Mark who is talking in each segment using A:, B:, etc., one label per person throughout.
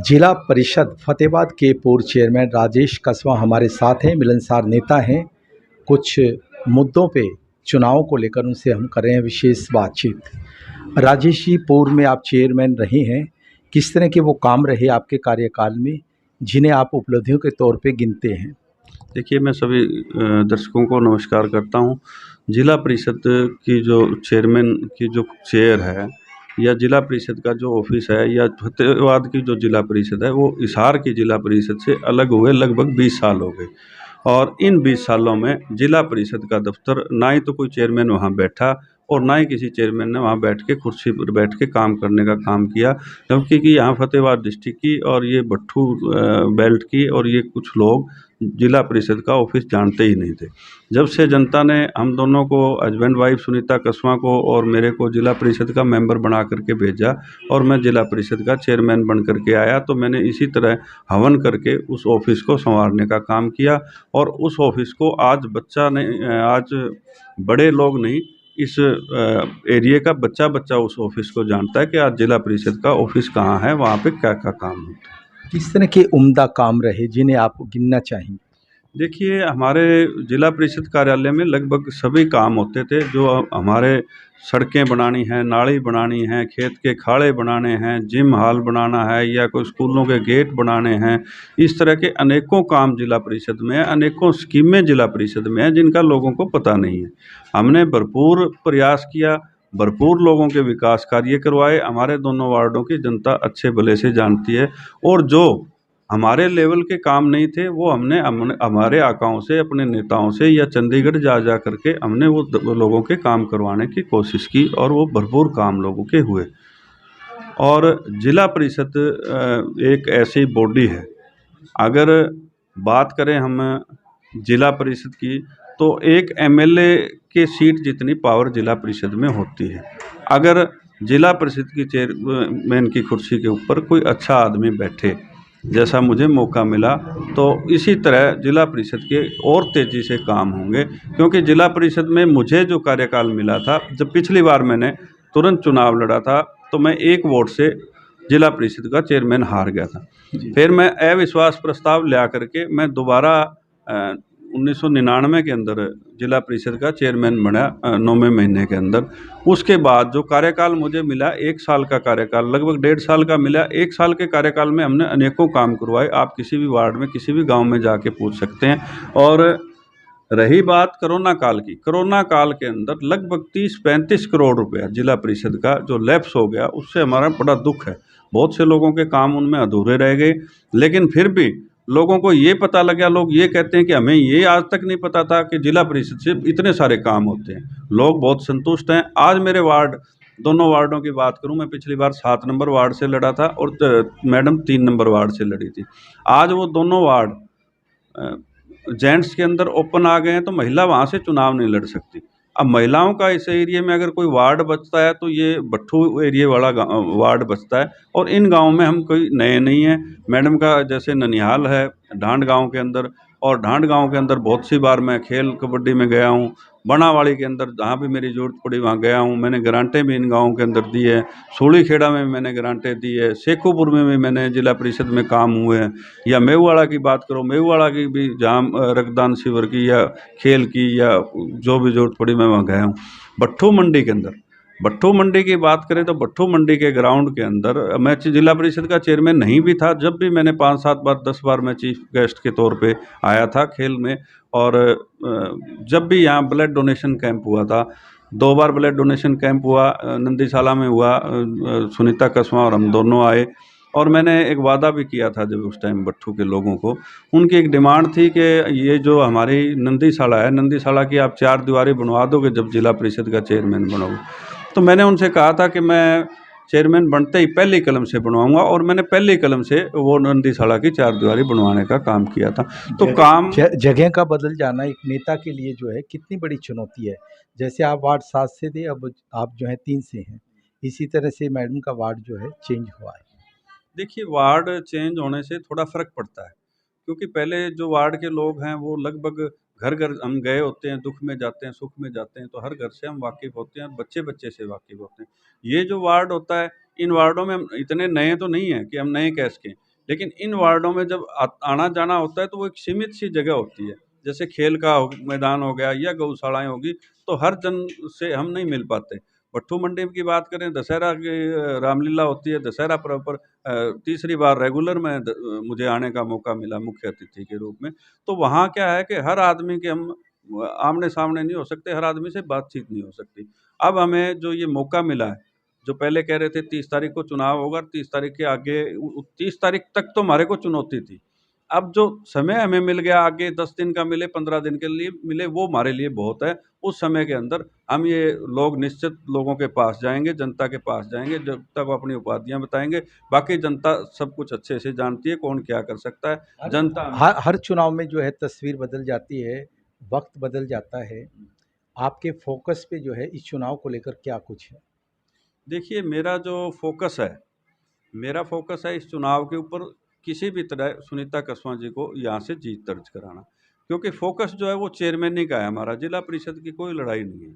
A: जिला परिषद फतेहाबाद के पूर्व चेयरमैन राजेश कसवा हमारे साथ हैं, मिलनसार नेता हैं। कुछ मुद्दों पे चुनाव को लेकर उनसे हम कर रहे हैं विशेष बातचीत। राजेश जी, पूर्व में आप चेयरमैन रहे हैं, किस तरह के वो काम रहे आपके कार्यकाल में जिन्हें आप उपलब्धियों के तौर पे गिनते हैं?
B: देखिए, मैं सभी दर्शकों को नमस्कार करता हूँ। जिला परिषद की जो चेयरमैन की जो चेयर है या जिला परिषद का जो ऑफिस है या फतेहाबाद की जो जिला परिषद है, वो हिसार की जिला परिषद से अलग हुए लगभग 20 साल हो गए। और इन 20 सालों में जिला परिषद का दफ्तर ना ही तो कोई चेयरमैन वहाँ बैठा और ना ही किसी चेयरमैन ने वहाँ बैठ के कुर्सी पर बैठ के काम करने का काम किया, जबकि कि यहाँ फतेहाबाद डिस्ट्रिक्ट की और ये भट्ठू बेल्ट की और ये कुछ लोग जिला परिषद का ऑफिस जानते ही नहीं थे। जब से जनता ने हम दोनों को, हस्बैंड वाइफ सुनीता कसवा को और मेरे को जिला परिषद का मेंबर बना करके भेजा और मैं जिला परिषद का चेयरमैन बन करके आया, तो मैंने इसी तरह हवन करके उस ऑफिस को संवारने का काम किया। और उस ऑफिस को आज आज बड़े लोग नहीं, इस एरिया का बच्चा बच्चा उस ऑफिस को जानता है कि आज जिला परिषद का ऑफिस कहाँ है, वहाँ पे क्या क्या काम होता है।
A: किस तरह के उम्दा काम रहे जिन्हें आप गिनना चाहेंगे?
B: देखिए, हमारे जिला परिषद कार्यालय में लगभग सभी काम होते थे। जो हमारे सड़कें बनानी हैं, नाली बनानी है, खेत के खाड़े बनाने हैं, जिम हॉल बनाना है या कोई स्कूलों के गेट बनाने हैं, इस तरह के अनेकों काम जिला परिषद में है, अनेकों स्कीमें जिला परिषद में हैं जिनका लोगों को पता नहीं है। हमने भरपूर प्रयास किया, भरपूर लोगों के विकास कार्य करवाए। हमारे दोनों वार्डों की जनता अच्छे भले से जानती है और जो हमारे लेवल के काम नहीं थे वो हमने हमारे आकाओं से, अपने नेताओं से या चंडीगढ़ जा करके हमने वो लोगों के काम करवाने की कोशिश की और वो भरपूर काम लोगों के हुए। और जिला परिषद एक ऐसी बॉडी है, अगर बात करें हम जिला परिषद की, तो एक एमएलए के सीट जितनी पावर जिला परिषद में होती है। अगर जिला परिषद की चेयरमैन की कुर्सी के ऊपर कोई अच्छा आदमी बैठे, जैसा मुझे मौका मिला, तो इसी तरह जिला परिषद के और तेज़ी से काम होंगे। क्योंकि जिला परिषद में मुझे जो कार्यकाल मिला था, जब पिछली बार मैंने तुरंत चुनाव लड़ा था, तो मैं 1 वोट से जिला परिषद का चेयरमैन हार गया था। फिर मैं अविश्वास प्रस्ताव ला करके मैं दोबारा 1999 के अंदर जिला परिषद का चेयरमैन बना, 9वें महीने के अंदर। उसके बाद जो कार्यकाल मुझे मिला, 1 साल का कार्यकाल, लगभग 1.5 साल का मिला। 1 साल के कार्यकाल में हमने अनेकों काम करवाए। आप किसी भी वार्ड में, किसी भी गांव में जाके पूछ सकते हैं। और रही बात कोरोना काल की, कोरोना काल के अंदर लगभग 30-35 करोड़ रुपया जिला परिषद का जो लैप्स हो गया, उससे हमारा बड़ा दुख है। बहुत से लोगों के काम उनमें अधूरे रह गए, लेकिन फिर भी लोगों को ये पता लग गया। लोग ये कहते हैं कि हमें ये आज तक नहीं पता था कि जिला परिषद से इतने सारे काम होते हैं। लोग बहुत संतुष्ट हैं। आज मेरे वार्ड, दोनों वार्डों की बात करूं, मैं पिछली बार 7 नंबर वार्ड से लड़ा था और मैडम 3 नंबर वार्ड से लड़ी थी। आज वो दोनों वार्ड जेंट्स के अंदर ओपन आ गए हैं, तो महिला वहाँ से चुनाव नहीं लड़ सकती। अब महिलाओं का इस एरिया में अगर कोई वार्ड बचता है, तो ये भट्ठू एरिया वाला वार्ड बचता है। और इन गाँव में हम कोई नए नहीं हैं। मैडम का जैसे ननिहाल है ढांड गाँव के अंदर, और ढांड गाँव के अंदर बहुत सी बार मैं खेल कबड्डी में गया हूँ। बनावाड़ी के अंदर जहाँ भी मेरी ज़रूरत पड़ी वहाँ गया हूँ। मैंने ग्रांटें भी इन गाँवों के अंदर दी है। सूली खेड़ा में भी मैंने ग्रांटें दी है। शेखोपुर में भी मैंने जिला परिषद में काम हुए हैं। या मेहुवाड़ा की बात करो, मेहुवाड़ा की भी जहाँ रक्तदान शिविर की या खेल की या जो भी ज़रूरत पड़ी, मैं वहाँ गया हूँ। भट्ठू मंडी के अंदर, भट्ठू मंडी की बात करें तो भट्ठू मंडी के ग्राउंड के अंदर मैं जिला परिषद का चेयरमैन नहीं भी था। जब भी मैंने 5-7 बार, 10 बार मैं चीफ गेस्ट के तौर पे आया था खेल में। और जब भी यहाँ ब्लड डोनेशन कैंप हुआ था, 2 बार ब्लड डोनेशन कैंप हुआ, नंदीशाला में हुआ, सुनीता कसवा और हम दोनों आए। और मैंने एक वादा भी किया था जब उस टाइम भट्ठू के लोगों को, उनकी एक डिमांड थी कि ये जो हमारी नंदीशाला है, नंदीशाला की आप 4 दीवारी बनवा दोगे जब जिला परिषद का चेयरमैन बनोगे। तो मैंने उनसे कहा था कि मैं चेयरमैन बनते ही पहली कलम से बनवाऊंगा, और मैंने पहली कलम से वो नंदीशाला की 4 दीवारी बनवाने का काम किया था। तो काम
A: जगह का बदल जाना एक नेता के लिए जो है कितनी बड़ी चुनौती है। जैसे आप वार्ड 7 से थे, अब आप जो है 3 से हैं। इसी तरह से मैडम का वार्ड जो है चेंज हुआ है।
B: देखिए, वार्ड चेंज होने से थोड़ा फ़र्क पड़ता है, क्योंकि पहले जो वार्ड के लोग हैं वो लगभग घर घर हम गए होते हैं, दुख में जाते हैं, सुख में जाते हैं, तो हर घर से हम वाकिफ़ होते हैं, बच्चे बच्चे से वाकिफ़ होते हैं। ये जो वार्ड होता है, इन वार्डों में हम इतने नए तो नहीं हैं कि हम नए कह सकें। लेकिन इन वार्डों में जब आना जाना होता है तो वो एक सीमित सी जगह होती है, जैसे खेल का मैदान हो गया या गौशालाएं होगी, तो हर जन से हम नहीं मिल पाते। भट्ठू मंडी की बात करें, दशहरा की रामलीला होती है, दशहरा पर्व पर तीसरी बार रेगुलर में मुझे आने का मौका मिला मुख्य अतिथि के रूप में। तो वहाँ क्या है कि हर आदमी के हम आमने सामने नहीं हो सकते, हर आदमी से बातचीत नहीं हो सकती। अब हमें जो ये मौका मिला है, जो पहले कह रहे थे 30 तारीख को चुनाव होगा, 30 तारीख के आगे 30 तारीख तक तो हमारे को चुनौती थी। अब जो समय हमें मिल गया, आगे 10 दिन का मिले, 15 दिन के लिए मिले, वो हमारे लिए बहुत है। उस समय के अंदर हम ये लोग निश्चित लोगों के पास जाएंगे, जनता के पास जाएंगे, जब तक वो अपनी उपाधियां बताएंगे। बाकी जनता सब कुछ अच्छे से जानती है, कौन क्या कर सकता है। जनता
A: हर चुनाव में जो है तस्वीर बदल जाती है, वक्त बदल जाता है। आपके फोकस पे जो है इस चुनाव को लेकर क्या कुछ है?
B: देखिए, मेरा फोकस है इस चुनाव के ऊपर, किसी भी तरह सुनीता कसवां जी को यहाँ से जीत दर्ज कराना। क्योंकि फोकस जो है वो चेयरमैन ही का है, हमारा जिला परिषद की कोई लड़ाई नहीं है।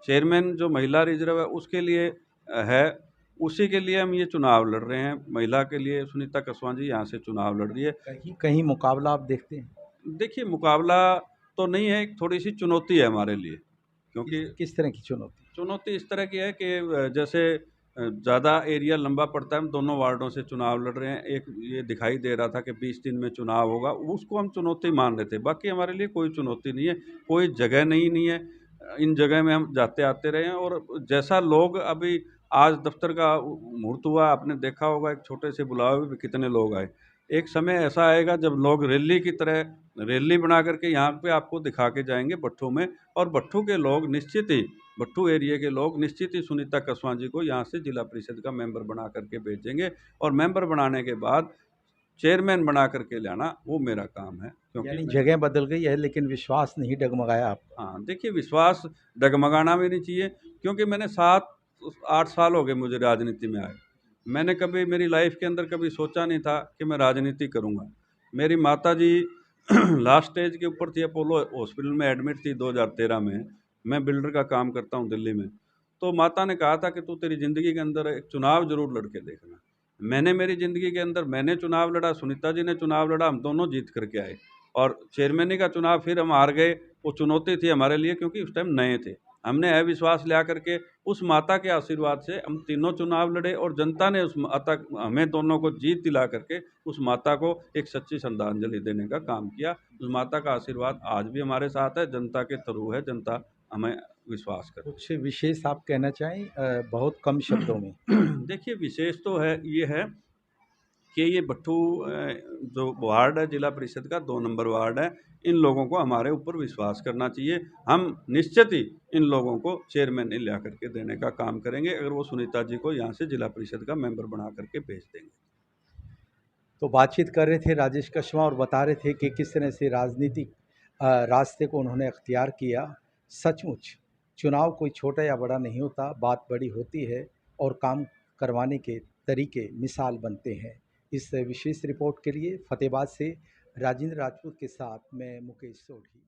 B: चेयरमैन जो महिला रिजर्व है उसके लिए है, उसी के लिए हम ये चुनाव लड़ रहे हैं। महिला के लिए सुनीता कसवां जी यहाँ से चुनाव लड़ रही है।
A: कहीं कहीं मुकाबला आप देखते हैं?
B: देखिए, मुकाबला तो नहीं है, एक थोड़ी सी चुनौती है हमारे लिए। क्योंकि
A: किस तरह की चुनौती?
B: चुनौती इस तरह की है कि जैसे ज़्यादा एरिया लंबा पड़ता है, हम दोनों वार्डों से चुनाव लड़ रहे हैं। एक ये दिखाई दे रहा था कि 20 दिन में चुनाव होगा, उसको हम चुनौती मान रहे थे। बाकी हमारे लिए कोई चुनौती नहीं है, कोई जगह नहीं है। इन जगह में हम जाते आते रहे हैं, और जैसा लोग अभी आज दफ्तर का मुहूर्त हुआ, आपने देखा होगा, एक छोटे से बुलावे में कितने लोग आए। एक समय ऐसा आएगा जब लोग रैली की तरह रैली बना करके यहाँ पे आपको दिखा के जाएंगे भट्ठू में, और भट्ठू के लोग निश्चित ही, भट्ठू एरिया के लोग निश्चित ही सुनीता कसवां जी को यहाँ से जिला परिषद का मेंबर बना करके भेजेंगे। और मेंबर बनाने के बाद चेयरमैन बना करके लाना, वो मेरा काम है। क्योंकि
A: यानी जगह बदल गई है लेकिन विश्वास नहीं डगमगाया आपका।
B: हाँ, देखिए, विश्वास डगमगाना भी नहीं चाहिए, क्योंकि मैंने 7-8 साल हो गए मुझे राजनीति में आए। मैंने कभी मेरी लाइफ के अंदर कभी सोचा नहीं था कि मैं राजनीति करूँगा। मेरी माता जी लास्ट स्टेज के ऊपर थी, अपोलो हॉस्पिटल में एडमिट थी 2013 में। मैं बिल्डर का काम करता हूँ दिल्ली में। तो माता ने कहा था कि तू तेरी ज़िंदगी के अंदर एक चुनाव ज़रूर लड़ के देखना। मैंने मेरी ज़िंदगी के अंदर मैंने चुनाव लड़ा, सुनीता जी ने चुनाव लड़ा, हम दोनों जीत करके आए। और चेयरमैनी का चुनाव फिर हम हार गए। वो चुनौती थी हमारे लिए, क्योंकि उस टाइम नए थे। हमने अविश्वास लिया करके उस माता के आशीर्वाद से हम तीनों चुनाव लड़े, और जनता ने उस माता, हमें दोनों को जीत दिला करके उस माता को एक सच्ची श्रद्धांजलि देने का काम किया। उस माता का आशीर्वाद आज भी हमारे साथ है, जनता के थ्रू है, जनता हमें विश्वास करती
A: कुछ विशेष आप कहना चाहें बहुत कम शब्दों में?
B: है। देखिए, विशेष तो है, ये है कि ये भट्ठू जो वार्ड है जिला परिषद का 2 नंबर वार्ड है, इन लोगों को हमारे ऊपर विश्वास करना चाहिए। हम निश्चित ही इन लोगों को चेयरमैन ला करके देने का काम करेंगे, अगर वो सुनीता जी को यहाँ से जिला परिषद का मेंबर बना करके भेज देंगे।
A: तो बातचीत कर रहे थे राजेश कशवाह और बता रहे थे कि किस तरह से राजनीतिक रास्ते को उन्होंने अख्तियार किया। सचमुच चुनाव कोई छोटा या बड़ा नहीं होता, बात बड़ी होती है और काम करवाने के तरीके मिसाल बनते हैं। इस विशेष रिपोर्ट के लिए फतेहाबाद से राजेंद्र राजपूत के साथ मैं मुकेश सोढ़ी।